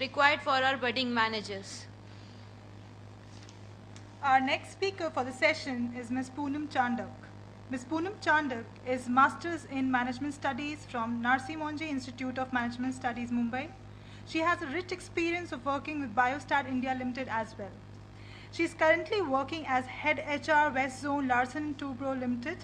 required for our budding managers. Our next speaker for the session is Ms. Poonam Chandok. Ms. Poonam Chandok is Masters in Management Studies from Narsi Monjee Institute of Management Studies, Mumbai. She has a rich experience of working with Biostat India Limited as well. She is currently working as Head HR West Zone Larsen & Toubro Limited.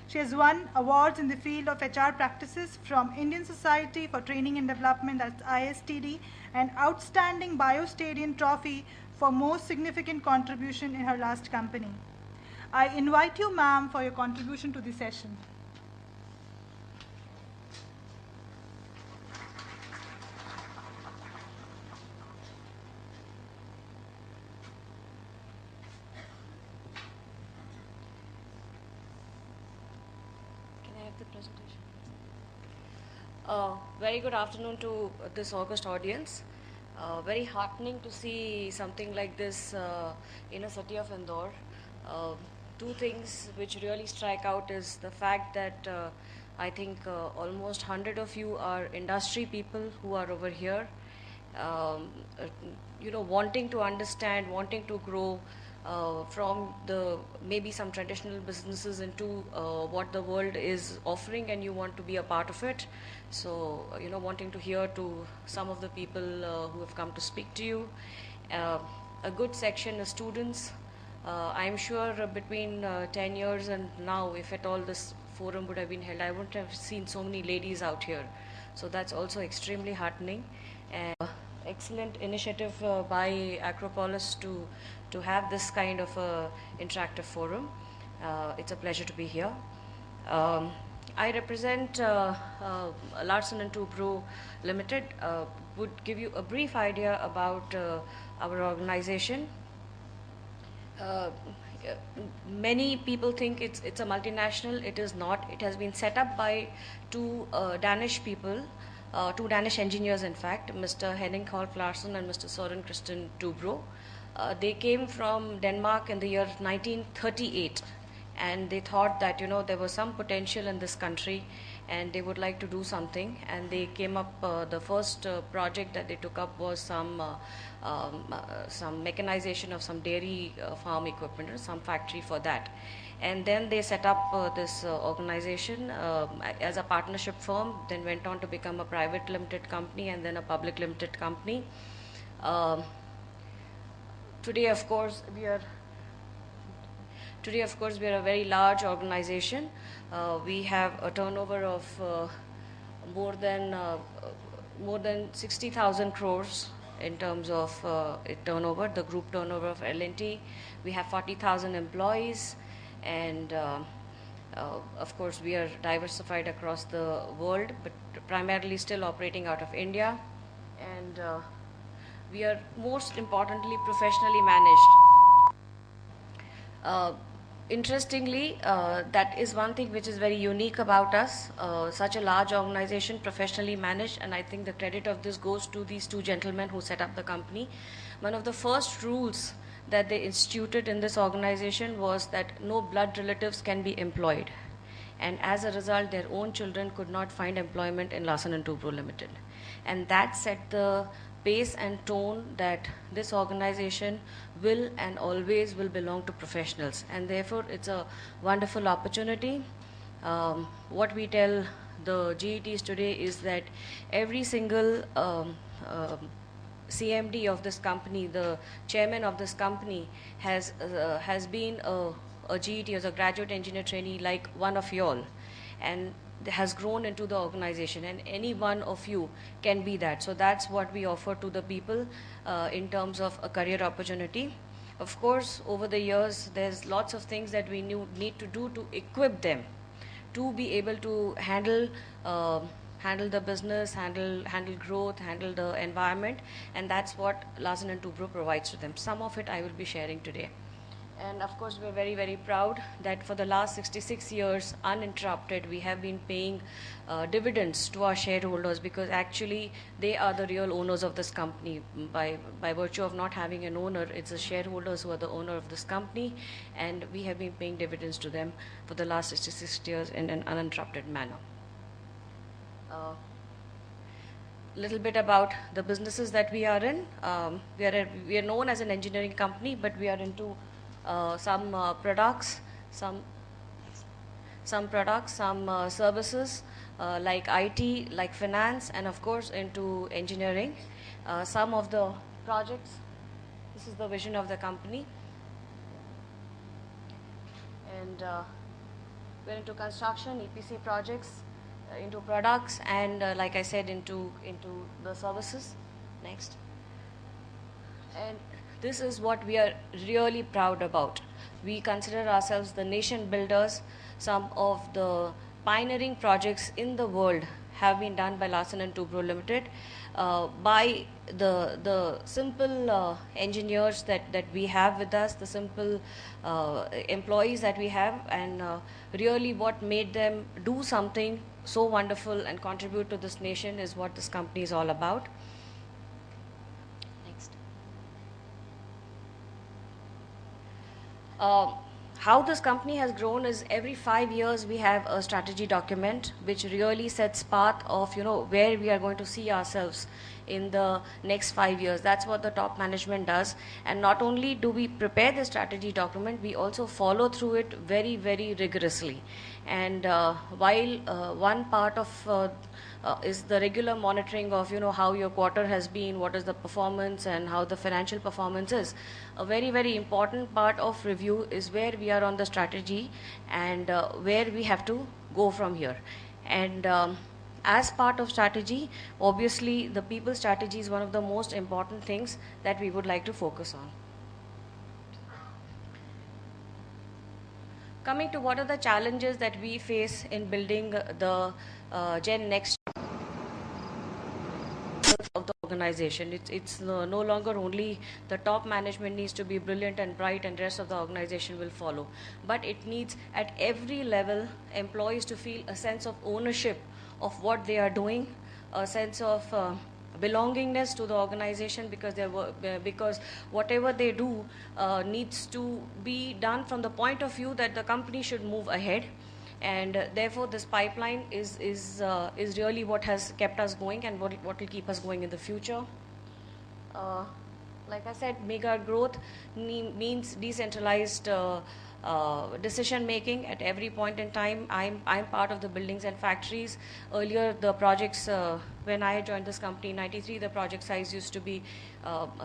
She has won awards in the field of HR practices from Indian Society for Training and Development, that's ISTD, and Outstanding Biostadian Trophy for most significant contribution in her last company. I invite you, ma'am, for your contribution to the session. Can I have the presentation? Very good afternoon to this august audience. Very heartening to see something like this in a city of Indore. Two things which really strike out is the fact that I think almost 100 of you are industry people who are over here, wanting to understand, wanting to grow from the maybe some traditional businesses into what the world is offering, and you want to be a part of it. So, wanting to hear to some of the people who have come to speak to you. A good section is students. I'm sure between 10 years and now, if at all this forum would have been held, I wouldn't have seen so many ladies out here. So that's also extremely heartening. And excellent initiative by Acropolis to have this kind of interactive forum. It's a pleasure to be here. I represent Larsen & Toubro Limited. Would give you a brief idea about our organization. Many people think it's a multinational. It is not. It has been set up by two Danish people, two Danish engineers in fact, Mr. Henning Holf Larsen and Mr. Søren Christian Toubro. They came from Denmark in the year 1938, and they thought that there was some potential in this country and they would like to do something, and they came up, the first project that they took up was some mechanization of some dairy farm equipment, or some factory for that. And then they set up this organization as a partnership firm, then went on to become a private limited company and then a public limited company. Today, of course, we are a very large organization. We have a turnover of more than 60,000 crores in terms of turnover, the group turnover of L&T. We have 40,000 employees, and of course we are diversified across the world, but primarily still operating out of India. And we are most importantly professionally managed. Interestingly, that is one thing which is very unique about us, such a large organization, professionally managed, and I think the credit of this goes to these two gentlemen who set up the company. One of the first rules that they instituted in this organization was that no blood relatives can be employed, and as a result their own children could not find employment in Larsen & Toubro Limited. And that set the pace and tone that this organization will and always will belong to professionals, and therefore it's a wonderful opportunity. What we tell the GETs today is that every single CMD of this company, the chairman of this company, has been a GET as a graduate engineer trainee like one of you all, and has grown into the organization, and any one of you can be that. So that's what we offer to the people in terms of a career opportunity. Of course, over the years, there's lots of things that we need to do to equip them to be able to handle the business, handle growth, handle the environment, and that's what Larsen & Toubro provides to them. Some of it I will be sharing today. And of course, we're very, very proud that for the last 66 years, uninterrupted, we have been paying dividends to our shareholders, because actually they are the real owners of this company. By virtue of not having an owner, it's the shareholders who are the owner of this company, and we have been paying dividends to them for the last 66 years in an uninterrupted manner. little bit about the businesses that we are in. We are known as an engineering company, but we are into some products, some services like IT, like finance, and of course into engineering. Some of the projects, this is the vision of the company. And we're into construction, EPC projects, into products, and like I said, into the services. Next. And this is what we are really proud about. We consider ourselves the nation builders. Some of the pioneering projects in the world have been done by Larsen & Toubro Limited by the simple engineers that we have with us, the simple employees that we have, and really what made them do something so wonderful and contribute to this nation is what this company is all about. Next. How this company has grown is every 5 years we have a strategy document which really sets path of where we are going to see ourselves in the next 5 years. That's what the top management does. And not only do we prepare the strategy document, we also follow through it very, very rigorously. And while one part of is the regular monitoring of how your quarter has been, what is the performance, and how the financial performance is. A very, very important part of review is where we are on the strategy and where we have to go from here. And as part of strategy, obviously the people strategy is one of the most important things that we would like to focus on. Coming to what are the challenges that we face in building the GENNEXT of the organization. It's no longer only the top management needs to be brilliant and bright and rest of the organization will follow, but it needs at every level employees to feel a sense of ownership of what they are doing, a sense of belongingness to the organization, because whatever they do needs to be done from the point of view that the company should move ahead. And therefore this pipeline is really what has kept us going and what will keep us going in the future. Like I said, mega growth means decentralized decision making at every point in time. I'm part of the buildings and factories. Earlier the projects, when I joined this company in 93, the project size used to be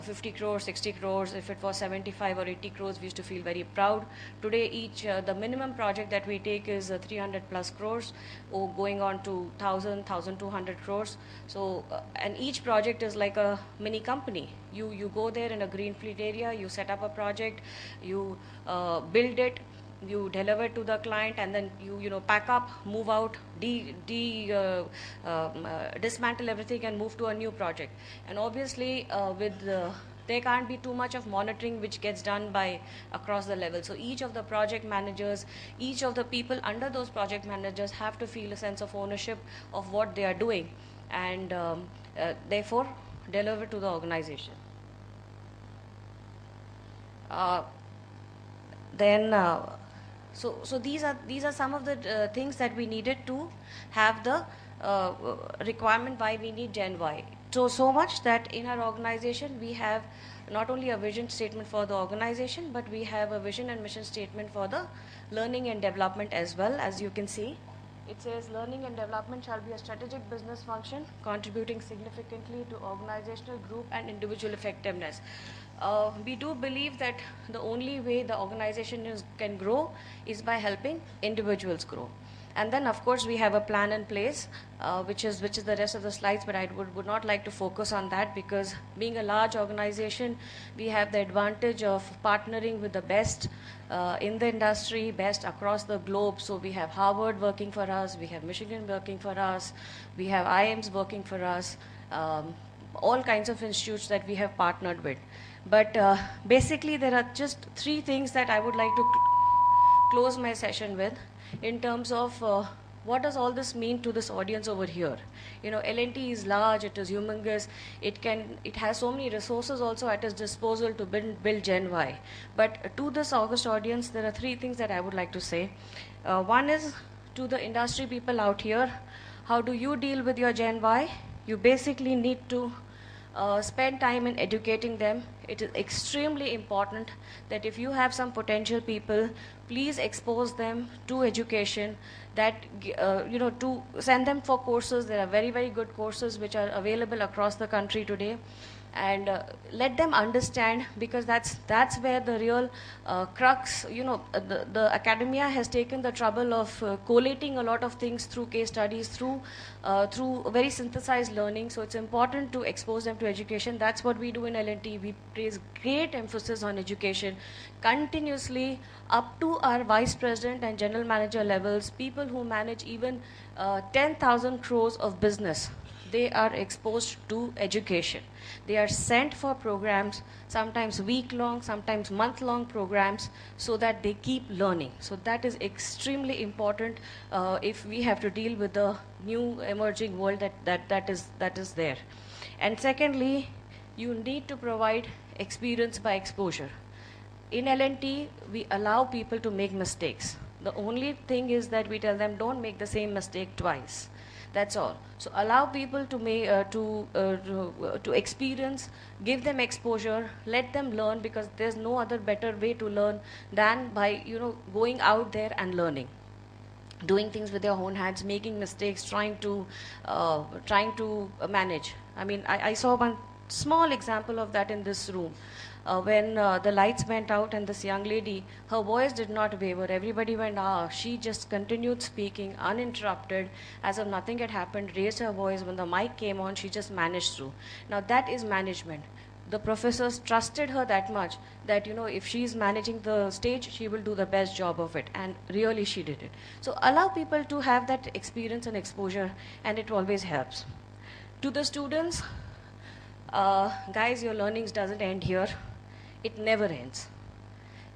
50 crores, 60 crores. If it was 75 or 80 crores, we used to feel very proud. Today the minimum project that we take is 300 plus crores, or going on to 1,200 crores. So and each project is like a mini company. You go there in a greenfield area, you set up a project, you build it, you deliver it to the client, and then you pack up, move out, dismantle everything and move to a new project. And obviously there can't be too much of monitoring which gets done by across the level. So each of the project managers, each of the people under those project managers have to feel a sense of ownership of what they are doing, and therefore deliver to the organization. So these are some of the things that we needed to have the requirement why we need Gen Y. So much that in our organization we have not only a vision statement for the organization, but we have a vision and mission statement for the learning and development as well. As you can see, it says learning and development shall be a strategic business function contributing significantly to organizational, group and individual effectiveness. We do believe that the only way the organization can grow is by helping individuals grow. And then of course we have a plan in place, which is the rest of the slides, but I would not like to focus on that, because being a large organization, we have the advantage of partnering with the best in the industry, best across the globe. So we have Harvard working for us, we have Michigan working for us, we have IIMs working for us, all kinds of institutes that we have partnered with. But basically there are just 3 things that I would like to close my session with in terms of what does all this mean to this audience over here. L&T is large, it is humongous, it has so many resources also at its disposal to build Gen Y. But to this August audience, there are 3 things that I would like to say. One is to the industry people out here, how do you deal with your Gen Y? You basically need to spend time in educating them. It is extremely important that if you have some potential people, please expose them to education, that to send them for courses. There are very, very good courses which are available across the country today, and let them understand, because that's where the real crux, the academia has taken the trouble of collating a lot of things through case studies, through very synthesized learning. So it's important to expose them to education. That's what we do in L&T. We place great emphasis on education continuously, up to our vice president and general manager levels, people who manage even 10,000 crores of business. They are exposed to education. They are sent for programs, sometimes week-long, sometimes month-long programs, so that they keep learning. So that is extremely important if we have to deal with the new emerging world that is there. And secondly, you need to provide experience by exposure. In L&T, we allow people to make mistakes. The only thing is that we tell them, don't make the same mistake twice. That's all. So allow people to to experience, give them exposure, let them learn, because there's no other better way to learn than by going out there and learning, doing things with their own hands, making mistakes, trying to manage. I mean, I saw one small example of that in this room. When the lights went out and this young lady, her voice did not waver. Everybody went, she just continued speaking uninterrupted as if nothing had happened, raised her voice. When the mic came on, she just managed through. Now that is management. The professors trusted her that much that, if she's managing the stage, she will do the best job of it. And really she did it. So allow people to have that experience and exposure, and it always helps. To the students, guys, your learnings doesn't end here. It never ends.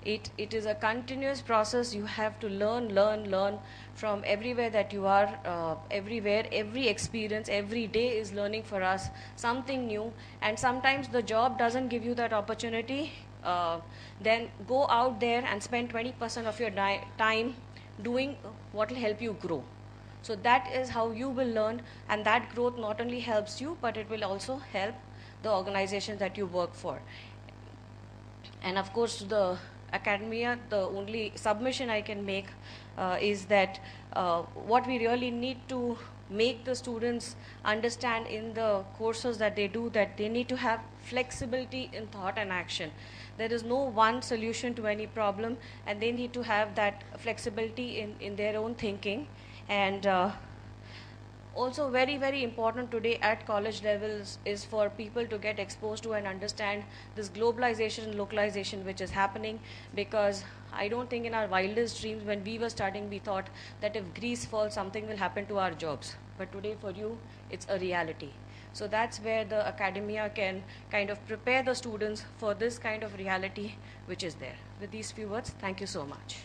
It is a continuous process. You have to learn from everywhere that you are, everywhere. Every experience, every day is learning for us, something new. And sometimes the job doesn't give you that opportunity. Then go out there and spend 20% of your time doing what will help you grow. So that is how you will learn, and that growth not only helps you, but it will also help the organizations that you work for. And of course, to the academia, the only submission I can make is that what we really need to make the students understand in the courses that they do, that they need to have flexibility in thought and action. There is no one solution to any problem, and they need to have that flexibility in their own thinking. And also very, very important today at college levels is for people to get exposed to and understand this globalization and localization which is happening, because I don't think in our wildest dreams when we were studying we thought that if Greece falls something will happen to our jobs. But today for you it's a reality. So that's where the academia can kind of prepare the students for this kind of reality which is there. With these few words, thank you so much.